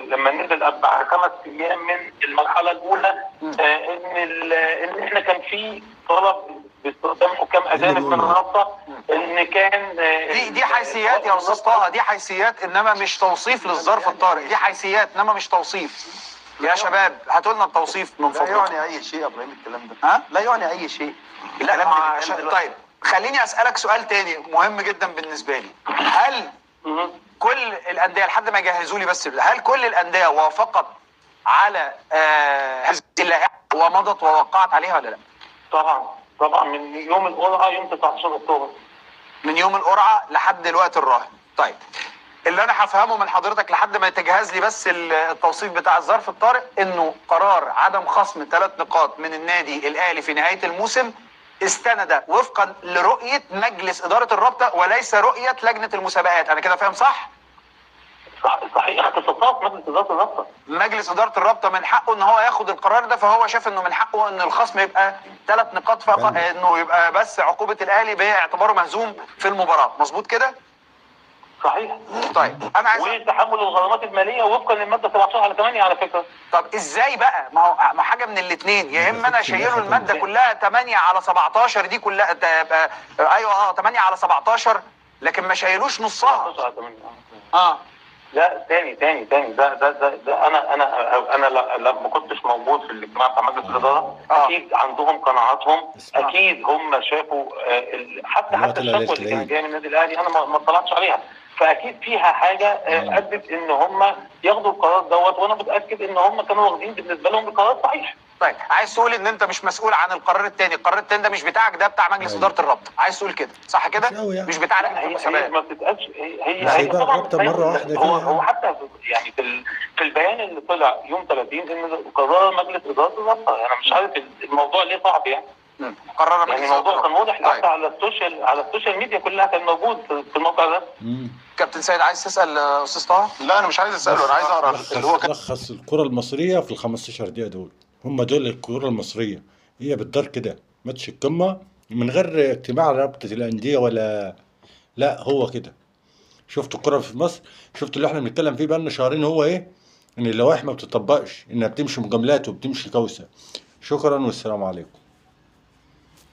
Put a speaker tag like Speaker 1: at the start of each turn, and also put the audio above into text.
Speaker 1: لما نزل بعد 5 ايام من المرحله الاولى ان احنا كان في طلب باستخدام حكام اجانب من الرابطه، ان كان
Speaker 2: دي حيثيات يا استاذ طه، دي حيثيات انما مش توصيف للظرف الطارئ، دي حيثيات انما مش توصيف. يا شباب هاتوا لنا التوصيف من فضلكم.
Speaker 3: لا يعني اي شيء يا ابراهيم الكلام ده.
Speaker 2: ها؟
Speaker 3: لا يعني اي شيء.
Speaker 2: لا طيب خليني اسالك سؤال تاني مهم جدا بالنسبه لي. هل كل الانديه لحد ما يجهزوا لي بس، هل كل الانديه وافقت على هذه اللائحه ومضت ووقعت عليها ولا لا؟
Speaker 1: طبعا من يوم القرعه يوم 19 اكتوبر.
Speaker 2: من يوم القرعه لحد الوقت الراهن. طيب اللي انا هفهمه من حضرتك لحد ما تجهز لي بس التوصيف بتاع الظرف الطارئ، انه قرار عدم خصم 3 نقاط من النادي الاهلي في نهايه الموسم استند وفقا لرؤيه مجلس اداره الرابطه وليس رؤيه لجنه المسابقات. انا كده فاهم صح؟
Speaker 1: صحيح، اختصاصات مجلس اداره الرابطه.
Speaker 2: مجلس اداره الرابطه من حقه ان هو ياخد القرار ده، فهو شاف انه من حقه ان الخصم يبقى 3 نقاط فقط، انه يبقى بس عقوبه الاهلي باعتباره مهزوم في المباراه. مظبوط كده؟
Speaker 1: صحيح.
Speaker 2: طيب انا عايز
Speaker 1: وتحمل الغرامات الماليه وفقا للماده 17/8 على فكره.
Speaker 2: طب ازاي بقى؟ ما هو حاجه من الاثنين، يا اما انا شايله الماده كلها 8/17 دي كلها تبقى ايوه 8/17 لكن ما شايلوش نصها.
Speaker 1: لا تاني ده انا ما كنتش موجود في الاجتماع بتاع مجلس الاداره. اكيد عندهم قناعاتهم، اكيد هم شافوا حتى الشكوى اللي كانت جايه من النادي الاهلي انا ما اطلعتش عليها، فاكيد فيها حاجه ادت ان هم ياخدوا القرار دوت، وانا متاكد ان هم كانوا واخدين بالنسبه لهم القرار صحيح.
Speaker 2: طيب عايز تقول ان انت مش مسؤول عن القرار الثاني، القرار الثاني ده مش بتاعك، ده بتاع مجلس اداره الرابطه، عايز تقول كده صح كده؟ مش بتاع لجنه المسابقات.
Speaker 1: هي ما بتتقالش، هي طبعا
Speaker 4: مره واحده
Speaker 1: هو حتى يعني في البيان اللي طلع يوم 30 ان قرار مجلس اداره الرابطه. انا مش عارف الموضوع ليه صعب يعني.
Speaker 2: قرار
Speaker 1: يعني الموضوع كان واضح حتى على السوشيال ميديا كلها كان موجود في الموقع ده.
Speaker 2: كابتن سيد عايز تسال استاذ طه؟
Speaker 3: لا انا مش عايز اساله، انا عايز اقرا اللي هو
Speaker 4: لخص الكره المصريه في ال 15 دقيقه دول. هم دول الكره المصريه، هي بالدار كده ماتش القمه من غير اجتماع رابطه الانديه ولا لا، هو كده. شفتوا الكره في مصر، شفتوا اللي احنا بنتكلم فيه بقالنا شهرين، هو ايه؟ ان اللوائح ما بتطبقش، انها بتمشي مجاملات وبتمشي كوسه. شكرا والسلام عليكم.